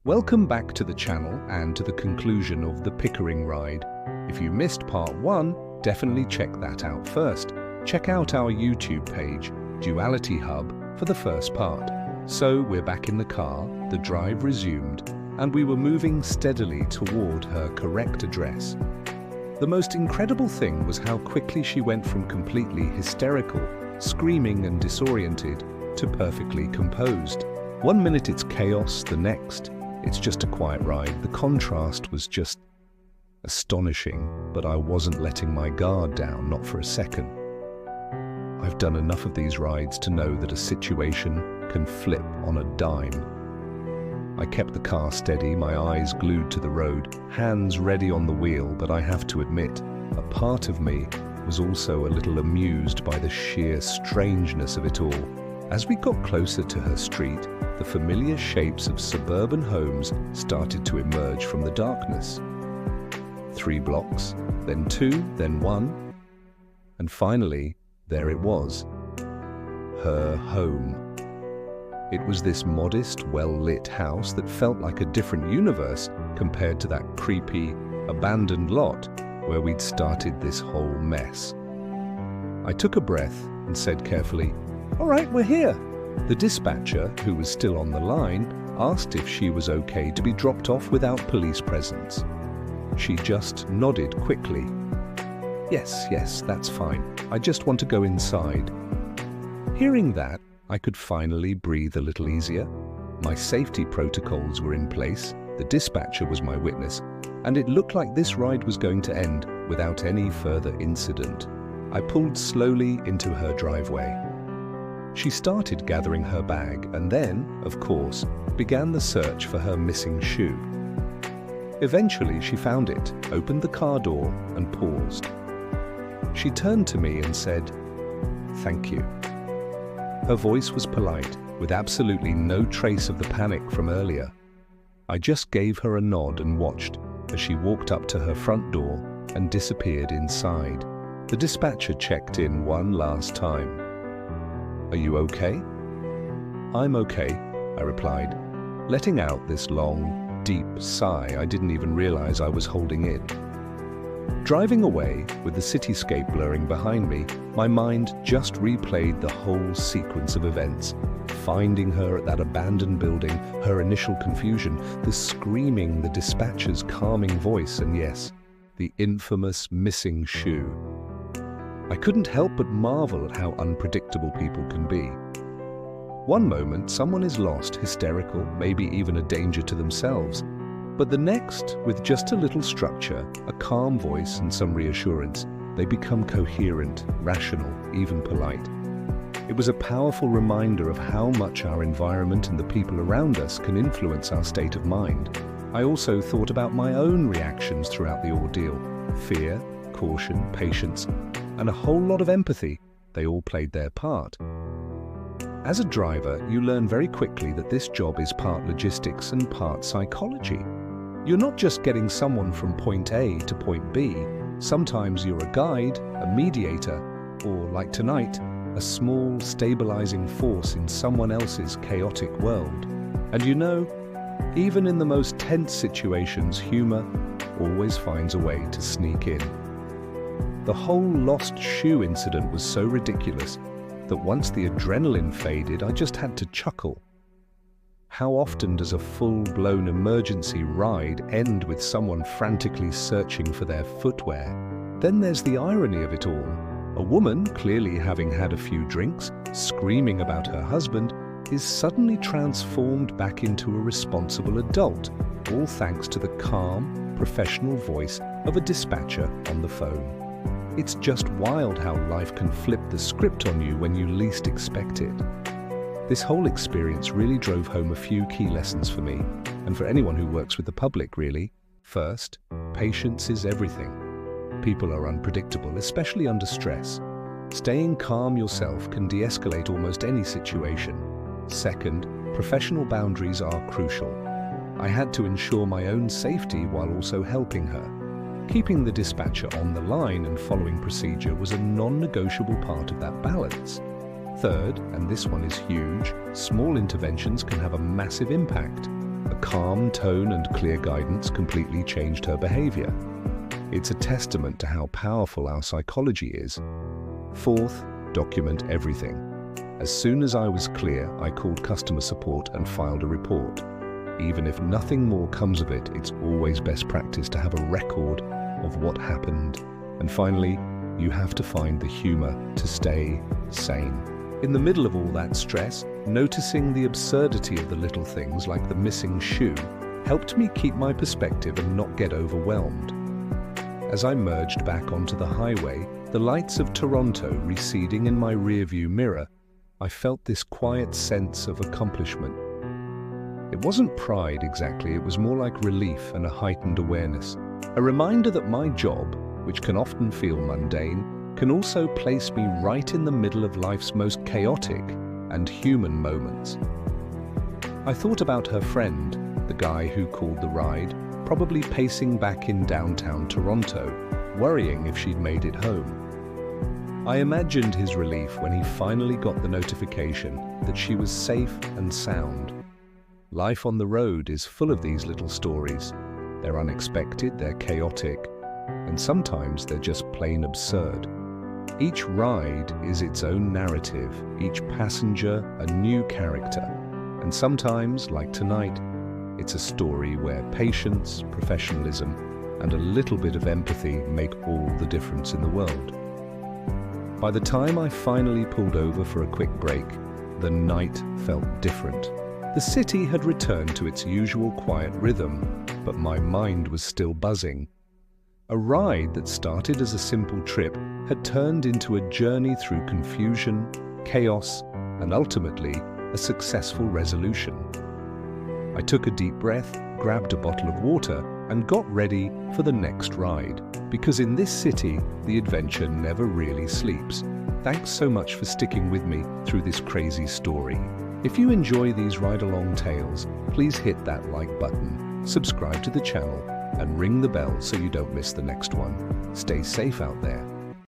Welcome back to the channel and to the conclusion of the Pickering ride. If you missed part 1, definitely check that out first. Check out our YouTube page, Duality Hub, for the first part. So we're back in the car, the drive resumed, and we were moving steadily toward her correct address. The most incredible thing was how quickly she went from completely hysterical, screaming and disoriented, to perfectly composed. One minute it's chaos, the next it's just a quiet ride. The contrast was just astonishing, but I wasn't letting my guard down, not for a second. I've done enough of these rides to know that a situation can flip on a dime. I kept the car steady, my eyes glued to the road, hands ready on the wheel, but I have to admit, a part of me was also a little amused by the sheer strangeness of it all. As we got closer to her street, the familiar shapes of suburban homes started to emerge from the darkness. 3 blocks, then 2, then 1, and finally, there it was. Her home. It was this modest, well-lit house that felt like a different universe compared to that creepy, abandoned lot where we'd started this whole mess. I took a breath and said carefully, "All right, we're here." The dispatcher, who was still on the line, asked if she was okay to be dropped off without police presence. She just nodded quickly. Yes, that's fine. I just want to go inside." Hearing that, I could finally breathe a little easier. My safety protocols were in place, the dispatcher was my witness, and it looked like this ride was going to end without any further incident. I pulled slowly into her driveway. She started gathering her bag and then, of course, began the search for her missing shoe. Eventually she found it, opened the car door and paused. She turned to me and said, "Thank you." Her voice was polite, with absolutely no trace of the panic from earlier. I just gave her a nod and watched as she walked up to her front door and disappeared inside. The dispatcher checked in one last time. "Are you okay?" "I'm okay," I replied, letting out this long, deep sigh I didn't even realize I was holding in. Driving away, with the cityscape blurring behind me, my mind just replayed the whole sequence of events. Finding her at that abandoned building, her initial confusion, the screaming, the dispatcher's calming voice, and yes, the infamous missing shoe. I couldn't help but marvel at how unpredictable people can be. One moment, someone is lost, hysterical, maybe even a danger to themselves. But the next, with just a little structure, a calm voice and some reassurance, they become coherent, rational, even polite. It was a powerful reminder of how much our environment and the people around us can influence our state of mind. I also thought about my own reactions throughout the ordeal. Fear, caution, patience, and a whole lot of empathy. They all played their part. As a driver, you learn very quickly that this job is part logistics and part psychology. You're not just getting someone from point A to point B. Sometimes you're a guide, a mediator, or, like tonight, a small, stabilizing force in someone else's chaotic world. And you know, even in the most tense situations, humor always finds a way to sneak in. The whole lost shoe incident was so ridiculous that once the adrenaline faded, I just had to chuckle. How often does a full-blown emergency ride end with someone frantically searching for their footwear? Then there's the irony of it all. A woman, clearly having had a few drinks, screaming about her husband, is suddenly transformed back into a responsible adult, all thanks to the calm, professional voice of a dispatcher on the phone. It's just wild how life can flip the script on you when you least expect it. This whole experience really drove home a few key lessons for me, and for anyone who works with the public, really. First, patience is everything. People are unpredictable, especially under stress. Staying calm yourself can de-escalate almost any situation. Second, professional boundaries are crucial. I had to ensure my own safety while also helping her. Keeping the dispatcher on the line and following procedure was a non-negotiable part of that balance. Third, and this one is huge, small interventions can have a massive impact. A calm tone and clear guidance completely changed her behavior. It's a testament to how powerful our psychology is. Fourth, document everything. As soon as I was clear, I called customer support and filed a report. Even if nothing more comes of it, it's always best practice to have a record of what happened. And finally, you have to find the humor to stay sane. In the middle of all that stress, noticing the absurdity of the little things like the missing shoe helped me keep my perspective and not get overwhelmed. As I merged back onto the highway, the lights of Toronto receding in my rearview mirror, I felt this quiet sense of accomplishment. It wasn't pride exactly, it was more like relief and a heightened awareness. A reminder that my job, which can often feel mundane, can also place me right in the middle of life's most chaotic and human moments. I thought about her friend, the guy who called the ride, probably pacing back in downtown Toronto, worrying if she'd made it home. I imagined his relief when he finally got the notification that she was safe and sound. Life on the road is full of these little stories. They're unexpected, they're chaotic, and sometimes they're just plain absurd. Each ride is its own narrative, each passenger a new character. And sometimes, like tonight, it's a story where patience, professionalism, and a little bit of empathy make all the difference in the world. By the time I finally pulled over for a quick break, the night felt different. The city had returned to its usual quiet rhythm, but my mind was still buzzing. A ride that started as a simple trip had turned into a journey through confusion, chaos, and ultimately a successful resolution. I took a deep breath, grabbed a bottle of water, and got ready for the next ride. Because in this city, the adventure never really sleeps. Thanks so much for sticking with me through this crazy story. If you enjoy these ride-along tales, please hit that like button, subscribe to the channel, and ring the bell so you don't miss the next one. Stay safe out there.